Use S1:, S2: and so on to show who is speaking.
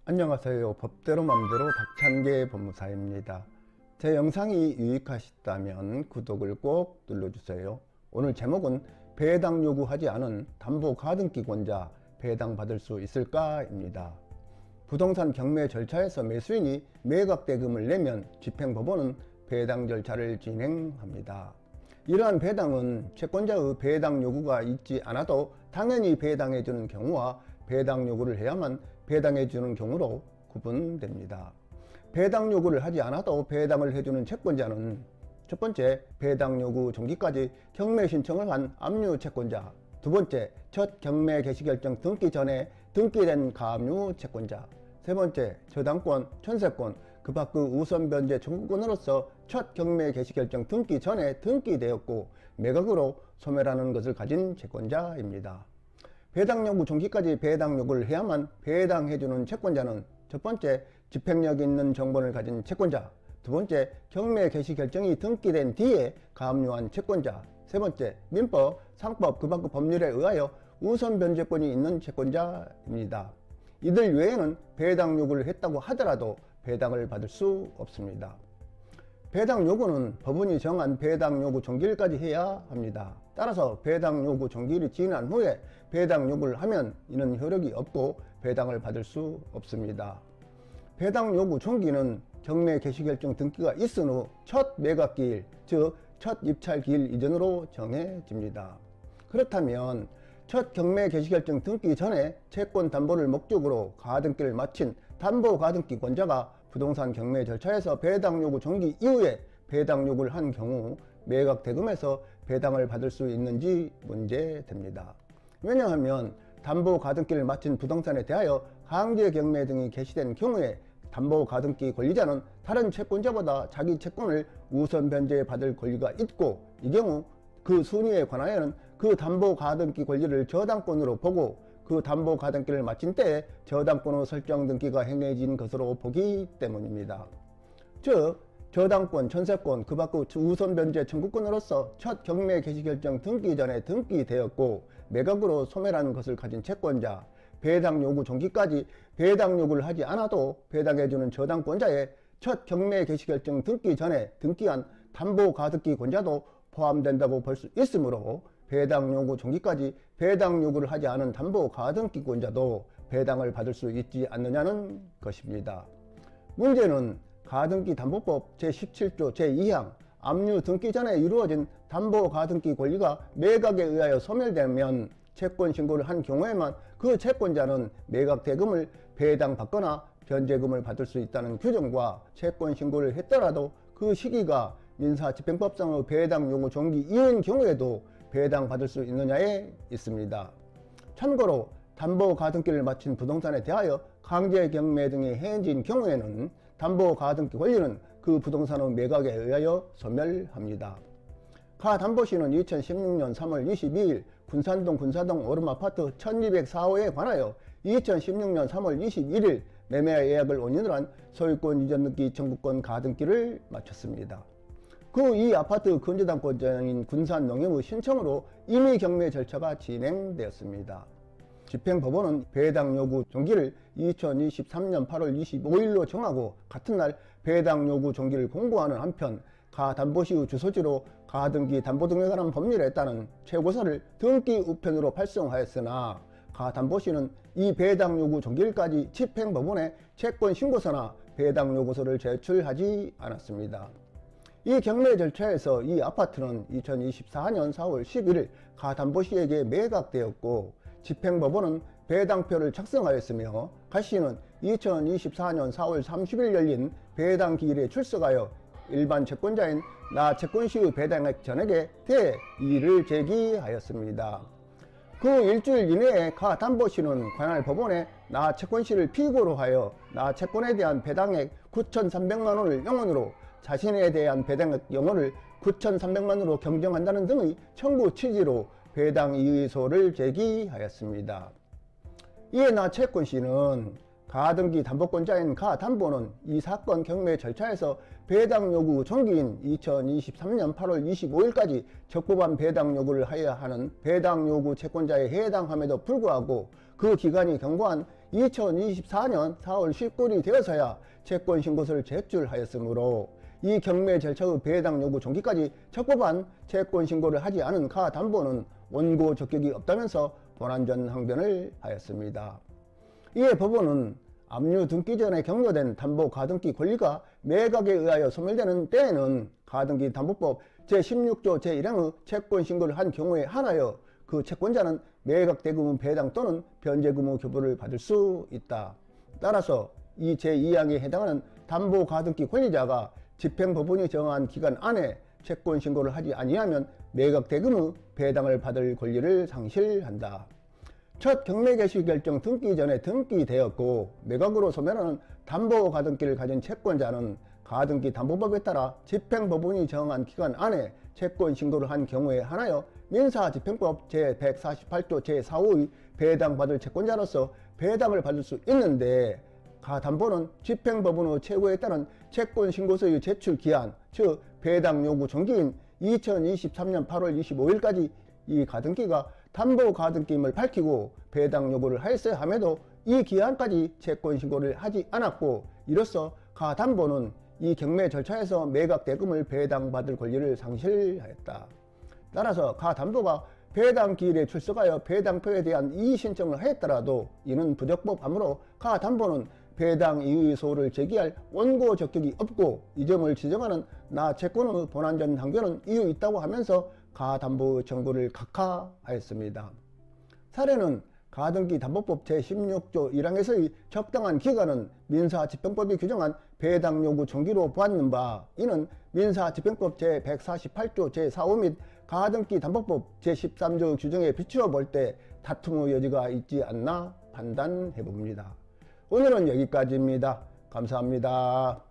S1: 안녕하세요. 법대로 맘대로 박찬계 법무사입니다. 제 영상이 유익하셨다면 구독을 꼭 눌러주세요. 오늘 제목은 배당 요구하지 않은 담보 가등기권자 배당받을 수 있을까? 입니다. 부동산 경매 절차에서 매수인이 매각대금을 내면 집행법원은 배당 절차를 진행합니다. 이러한 배당은 채권자의 배당 요구가 있지 않아도 당연히 배당해주는 경우와 배당 요구를 해야만 배당해주는 경우로 구분됩니다. 배당 요구를 하지 않아도 배당을 해주는 채권자는 첫 번째, 배당 요구 종기까지 경매 신청을 한 압류 채권자. 두 번째, 첫 경매 개시결정 등기 전에 등기된 가압류 채권자. 세 번째, 저당권, 전세권, 그 밖의 우선 변제 청구권으로서 첫 경매 개시결정 등기 전에 등기되었고 매각으로 소멸하는 것을 가진 채권자입니다. 배당 요구 종기까지 배당 요구를 해야만 배당해주는 채권자는 첫 번째, 집행력 있는 정본을 가진 채권자. 두 번째, 경매 개시 결정이 등기된 뒤에 가압류한 채권자. 세 번째, 민법, 상법, 그 밖의 법률에 의하여 우선 변제권이 있는 채권자입니다. 이들 외에는 배당 요구를 했다고 하더라도 배당을 받을 수 없습니다. 배당 요구는 법원이 정한 배당 요구 종기일까지 해야 합니다. 따라서 배당 요구 종기일이 지난 후에 배당 요구를 하면 이는 효력이 없고 배당을 받을 수 없습니다. 배당 요구 종기는 경매 개시결정 등기가 있은 후 첫 매각기일, 즉 첫 입찰기일 이전으로 정해집니다. 그렇다면 첫 경매 개시결정 등기 전에 채권 담보를 목적으로 가등기를 마친 담보 가등기 권자가 부동산 경매 절차에서 배당 요구 종기 이후에 배당 요구를 한 경우 매각 대금에서 배당을 받을 수 있는지 문제됩니다. 왜냐하면 담보 가등기를 마친 부동산에 대하여 강제 경매 등이 개시된 경우에 담보 가등기 권리자는 다른 채권자보다 자기 채권을 우선 변제해 받을 권리가 있고, 이 경우 그 순위에 관하여는 그 담보 가등기 권리를 저당권으로 보고 그 담보 가등기를 마친 때에 저당권으로 설정 등기가 행해진 것으로 보기 때문입니다. 즉 저당권, 전세권, 그 밖의 우선 변제 청구권으로서 첫 경매 개시결정 등기 전에 등기되었고 매각으로 소멸한 것을 가진 채권자, 배당 요구 종기까지 배당 요구를 하지 않아도 배당해주는 저당권자의 첫 경매 개시결정 등기 전에 등기한 담보 가등기 권자도 포함된다고 볼 수 있으므로 배당 요구 종기까지 배당 요구를 하지 않은 담보 가등기 권자도 배당을 받을 수 있지 않느냐는 것입니다. 문제는 가등기 담보법 제17조 제2항 압류 등기 전에 이루어진 담보 가등기 권리가 매각에 의하여 소멸되면 채권 신고를 한 경우에만 그 채권자는 매각 대금을 배당받거나 변제금을 받을 수 있다는 규정과 채권 신고를 했더라도 그 시기가 민사집행법상의 배당 요구 종기 이후인 경우에도 배당받을 수 있느냐에 있습니다. 참고로 담보 가등기를 마친 부동산에 대하여 강제 경매 등이 행해진 경우에는 담보 가등기 권리는 그 부동산의 매각에 의하여 소멸합니다. 가 담보시는 2016년 3월 22일 군산동 군사동 오름아파트 1204호에 관하여 2016년 3월 21일 매매 예약을 원인으로 한 소유권 이전 등기 청구권 가등기를 마쳤습니다. 그 이 아파트 건재당권자인 군산농협의 신청으로 임의 경매 절차가 진행되었습니다. 집행법원은 배당 요구 종기를 2023년 8월 25일로 정하고 같은 날 배당 요구 종기를 공고하는 한편 가 담보시의 주소지로 가등기 담보 등에 관한 법률에 따른 최고서를 등기 우편으로 발송하였으나 가 담보시는 이 배당 요구 종기일까지 집행법원에 채권 신고서나 배당 요구서를 제출하지 않았습니다. 이 경매 절차에서 이 아파트는 2024년 4월 11일 가 담보시에게 매각되었고 집행법원은 배당표를 작성하였으며 가씨는 2024년 4월 30일 열린 배당기일에 출석하여 일반 채권자인 나 채권시의 배당액 전액에 대해 이의를 제기하였습니다. 그 일주일 이내에 가 담보시는 관할 법원에 나 채권시를 피고로 하여 나 채권에 대한 배당액 9,300만원을 영원으로 자신에 대한 배당액 영원을 9,300만원으로 경정한다는 등의 청구 취지로 배당 이의소를 제기하였습니다. 이에 나 채권시는 가등기 담보권자인 가 담보는 이 사건 경매 절차에서 배당 요구 종기인 2023년 8월 25일까지 적법한 배당 요구를 하여야 하는 배당 요구 채권자에 해당함에도 불구하고 그 기간이 경과한 2024년 4월 19일이 되어서야 채권 신고서를 제출하였으므로 이 경매 절차의 배당 요구 종기까지 적법한 채권 신고를 하지 않은 가담보는 원고 적격이 없다면서 본안전 항변을 하였습니다. 이에 법원은 압류 등기 전에 경로된 담보 가등기 권리가 매각에 의하여 소멸되는 때에는 가등기 담보법 제16조 제1항의 채권 신고를 한 경우에 한하여 그 채권자는 매각 대금 배당 또는 변제금의 교부를 받을 수 있다. 따라서 이 제2항에 해당하는 담보 가등기 권리자가 집행법원이 정한 기간 안에 채권 신고를 하지 아니하면 매각 대금의 배당을 받을 권리를 상실한다. 첫 경매 개시 결정 등기 전에 등기되었고 매각으로 소멸하는 담보 가등기를 가진 채권자는 가등기 담보법에 따라 집행법원이 정한 기간 안에 채권 신고를 한 경우에 한하여 민사집행법 제148조 제4호의 배당받을 채권자로서 배당을 받을 수 있는데 가담보는 집행법원의 최고에 따른 채권 신고서의 제출 기한, 즉 배당 요구 종기인 2023년 8월 25일까지 이 가등기가 담보 가등기임을 밝히고 배당 요구를 하였어야 함에도 이 기한까지 채권 신고를 하지 않았고 이로써 가담보는 이 경매 절차에서 매각 대금을 배당받을 권리를 상실하였다. 따라서 가담보가 배당 기일에 출석하여 배당표에 대한 이의 신청을 하였더라도 이는 부적법하므로 가담보는 배당 이의 소를 제기할 원고 적격이 없고 이 점을 지적하는 나 채권의 본안전 항변은 이유 있다고 하면서 가담보 청구를 각하하였습니다. 사례는 가등기 담보법 제16조 1항에서의 적당한 기간은 민사집행법이 규정한 배당 요구 종기로 보았는 바 이는 민사집행법 제148조 제4호 및 가등기 담보법 제13조 규정에 비추어 볼 때 다툼의 여지가 있지 않나 판단해 봅니다. 오늘은 여기까지입니다. 감사합니다.